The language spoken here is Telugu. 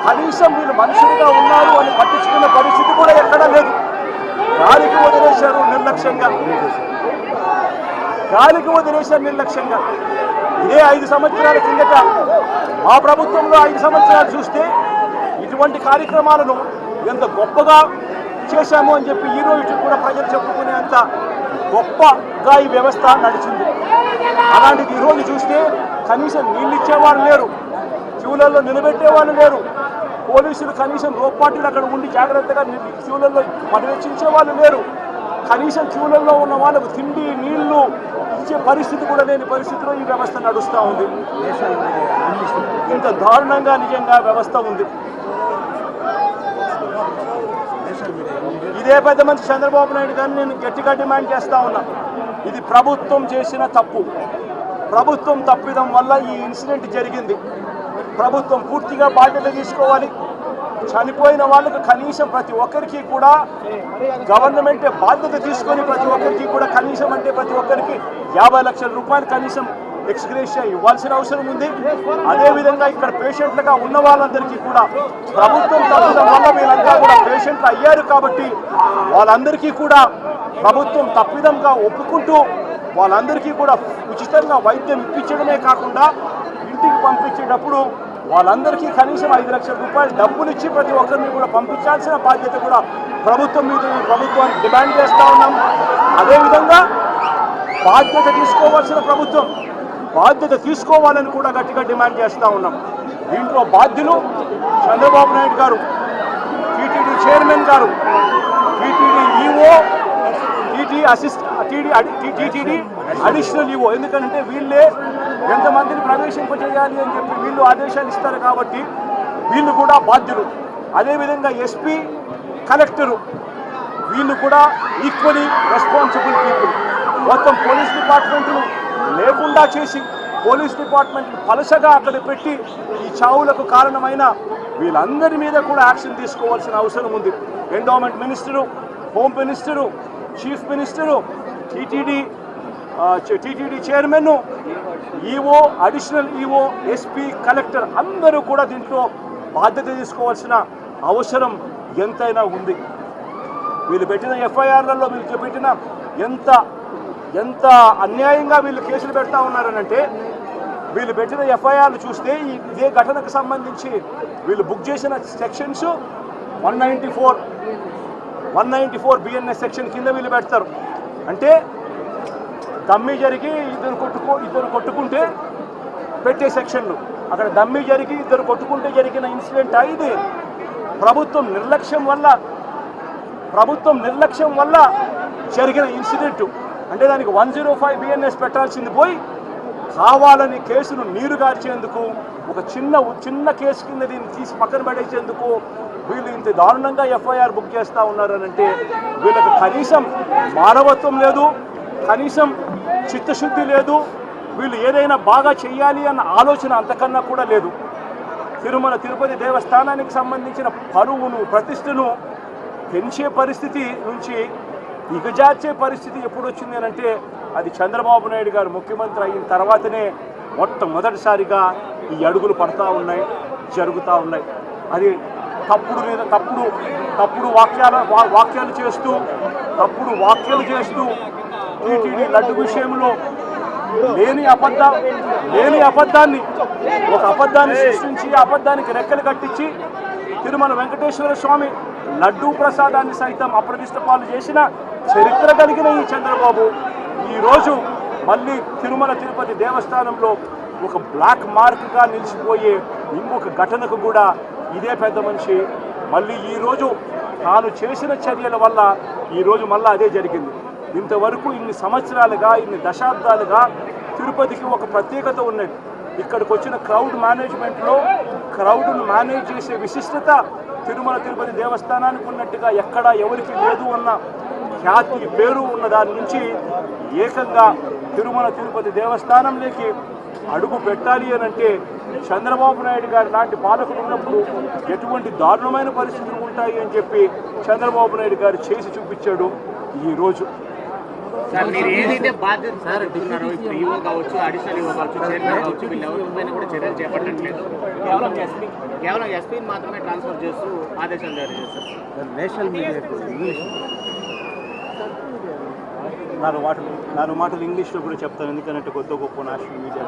కనీసం వీళ్ళు మనుషులుగా ఉన్నారు అని పట్టించుకునే పరిస్థితి కూడా ఎక్కడా లేదు. గాలికి వదిలేశారు నిర్లక్ష్యంగా, గాలికి వదిలేశారు నిర్లక్ష్యంగా. ఇదే 5 సంవత్సరాల కిందట మా ప్రభుత్వంలో 5 సంవత్సరాలు చూస్తే ఇటువంటి కార్యక్రమాలను ఎంత గొప్పగా చేశాము అని చెప్పి ఈ రోజు కూడా ప్రజలు చెప్పుకునేంత గొప్పగా ఈ వ్యవస్థ నడిచింది. అలాంటిది ఈరోజు చూస్తే కనీసం నీళ్ళు ఇచ్చేవాళ్ళు లేరు, క్యూలలో నిలబెట్టేవాళ్ళు లేరు, పోలీసులు కనీసం రోపాటీలు అక్కడ ఉండి జాగ్రత్తగా క్యూలలో పర్యవేక్షించే వాళ్ళు లేరు, కనీసం క్యూలలో ఉన్న వాళ్ళకు తిండి నీళ్లు ఇచ్చే పరిస్థితి కూడా లేని పరిస్థితిలో ఈ వ్యవస్థ నడుస్తూ ఉంది. ఇంత దారుణంగా నిజంగా వ్యవస్థ ఉంది. ఇదే పెద్ద మంచి చంద్రబాబు నాయుడు గారిని నేను గట్టిగా డిమాండ్ చేస్తా ఉన్నా. ఇది ప్రభుత్వం చేసిన తప్పు, ప్రభుత్వం తప్పిదం వల్ల ఈ ఇన్సిడెంట్ జరిగింది. ప్రభుత్వం పూర్తిగా బాధ్యత తీసుకోవాలి. చనిపోయిన వాళ్ళకు కనీసం ప్రతి ఒక్కరికి కూడా గవర్నమెంటే బాధ్యత తీసుకొని ప్రతి ఒక్కరికి కూడా కనీసం అంటే ప్రతి ఒక్కరికి 50 లక్షల రూపాయలు కనీసం ఎక్స్గ్రేషియా ఇవ్వాల్సిన అవసరం ఉంది. అదేవిధంగా ఇక్కడ పేషెంట్లుగా ఉన్న వాళ్ళందరికీ కూడా ప్రభుత్వం తప్పడం వల్ల వీళ్ళంతా కూడా పేషెంట్లు అయ్యారు కాబట్టి వాళ్ళందరికీ కూడా ప్రభుత్వం తప్పిదంగా ఒప్పుకుంటూ వాళ్ళందరికీ కూడా ఉచితంగా వైద్యం ఇప్పించడమే కాకుండా ఇంటికి పంపించేటప్పుడు వాళ్ళందరికీ కనీసం 5 లక్షల రూపాయలు డబ్బులు ఇచ్చి ప్రతి ఒక్కరిని కూడా పంపించాల్సిన బాధ్యత కూడా ప్రభుత్వం మీద ప్రభుత్వాన్ని డిమాండ్ చేస్తూ ఉన్నాం. అదేవిధంగా బాధ్యత తీసుకోవాల్సిన ప్రభుత్వం బాధ్యత తీసుకోవాలని కూడా గట్టిగా డిమాండ్ చేస్తూ ఉన్నాం. దీంట్లో బాధ్యులు చంద్రబాబు నాయుడు గారు, టీటీడీ చైర్మన్ గారు, TTD EO, TTD additional EO. ఎందుకంటే వీళ్ళే ఎంతమందిని ప్రవేశింపజేయాలి అని చెప్పి వీళ్ళు ఆదేశాలు ఇస్తారు కాబట్టి వీళ్ళు కూడా బాధ్యులు. అదేవిధంగా ఎస్పీ, కలెక్టరు వీళ్ళు కూడా ఈక్వలీ రెస్పాన్సిబుల్ పీపుల్. మొత్తం పోలీస్ డిపార్ట్మెంట్ను లేకుండా చేసి పోలీస్ డిపార్ట్మెంట్ను పలసగా అక్కడ పెట్టి ఈ చావులకు కారణమైన వీళ్ళందరి మీద కూడా యాక్షన్ తీసుకోవాల్సిన అవసరం ఉంది. Endowment minister, home minister, chief minister, TTD chairman, EO, additional EO, SP, collector అందరూ కూడా దీంట్లో బాధ్యత తీసుకోవాల్సిన అవసరం ఎంతైనా ఉంది. వీళ్ళు పెట్టిన ఎఫ్ఐఆర్లలో వీళ్ళు పెట్టిన ఎంత అన్యాయంగా వీళ్ళు కేసులు పెడతా ఉన్నారనంటే వీళ్ళు పెట్టిన ఎఫ్ఐఆర్లు చూస్తే ఇదే ఘటనకు సంబంధించి వీళ్ళు బుక్ చేసిన సెక్షన్స్ 194 బిఎన్ఎస్ సెక్షన్ కింద వీళ్ళు పెడతారు. అంటే దమ్మి జరిగి ఇద్దరు కొట్టుకుంటే పెట్టే సెక్షన్లు, అక్కడ దమ్మి జరిగి ఇద్దరు కొట్టుకుంటే జరిగిన ఇన్సిడెంట్ ఇది. ప్రభుత్వం నిర్లక్ష్యం వల్ల జరిగిన ఇన్సిడెంట్. అంటే దానికి 105 బిఎన్ఎస్ పెట్టాల్సింది పోయి కావాలని కేసును నీరు గార్చేందుకు ఒక చిన్న కేసు కింద దీన్ని తీసి పక్కన పడేసేందుకు వీళ్ళు ఇంత దారుణంగా ఎఫ్ఐఆర్ బుక్ చేస్తూ ఉన్నారనంటే వీళ్ళకి కనీసం మానవత్వం లేదు, కనీసం చిత్తశుద్ధి లేదు, వీళ్ళు ఏదైనా బాగా చెయ్యాలి అన్న ఆలోచన అంతకన్నా కూడా లేదు. తిరుమల తిరుపతి దేవస్థానానికి సంబంధించిన పరువును, ప్రతిష్టను పెంచే పరిస్థితి నుంచి దిగజార్చే పరిస్థితి ఎప్పుడు వచ్చింది అంటే అది చంద్రబాబు నాయుడు గారు ముఖ్యమంత్రి అయిన తర్వాతనే మొట్టమొదటిసారిగా ఈ అడుగులు పడతా ఉన్నాయి, జరుగుతూ ఉన్నాయి. అది తప్పుడు వాక్యాలు చేస్తూ టీటీడీ లడ్డు విషయంలో లేని అబద్ధాన్ని సృష్టించి అబద్ధానికి రెక్కలు కట్టించి తిరుమల వెంకటేశ్వర స్వామి లడ్డూ ప్రసాదాన్ని సైతం అప్రతిష్ట పాలు చేసిన చరిత్ర కలిగిన ఈ చంద్రబాబు ఈరోజు మళ్ళీ తిరుమల తిరుపతి దేవస్థానంలో ఒక బ్లాక్ మార్క్గా నిలిచిపోయే ఇంకొక ఘటనకు కూడా ఇదే పెద్ద మనిషి మళ్ళీ ఈరోజు తాను చేసిన చర్యల వల్ల ఈరోజు మళ్ళీ అదే జరిగింది. ఇంతవరకు ఇన్ని సంవత్సరాలుగా, ఇన్ని దశాబ్దాలుగా తిరుపతికి ఒక ప్రత్యేకత ఉన్నది. ఇక్కడికి వచ్చిన క్రౌడ్ మేనేజ్మెంట్లో క్రౌడ్ను మేనేజ్ చేసే విశిష్టత తిరుమల తిరుపతి దేవస్థానానికి ఉన్నట్టుగా ఎక్కడా ఎవరికి లేదు అన్న ఖ్యాతి, పేరు ఉన్న దాని నుంచి ఏకంగా తిరుమల తిరుపతి దేవస్థానంలోకి అడుగు పెట్టాలి అని అంటే చంద్రబాబు నాయుడు గారి లాంటి పాలకులు ఉన్నప్పుడు ఎటువంటి దారుణమైన పరిస్థితులు ఉంటాయి అని చెప్పి చంద్రబాబు నాయుడు గారు చేసి చూపించాడు ఈరోజు. సార్ మీరు ఏదైతే బాధ్యత సార్ చెప్తున్నారో ఇప్పుడు ఈవో కావచ్చు, అడిషనల్ ఈవో కావచ్చు, చైర్మన్ కావచ్చు, వీళ్ళు ఎవరిపైన కూడా చర్యలు చేపట్టట్లేదు. కేవలం ఎస్పీని మాత్రమే ట్రాన్స్ఫర్ చేస్తూ ఆదేశాలు జారీ చేస్తారు. నేషనల్ మీడియా ఇంగ్లీష్ నాలుగు మాటలు ఇంగ్లీష్లో కూడా చెప్తాను, ఎందుకంటే కొత్త గొప్ప నేషనల్ మీడియా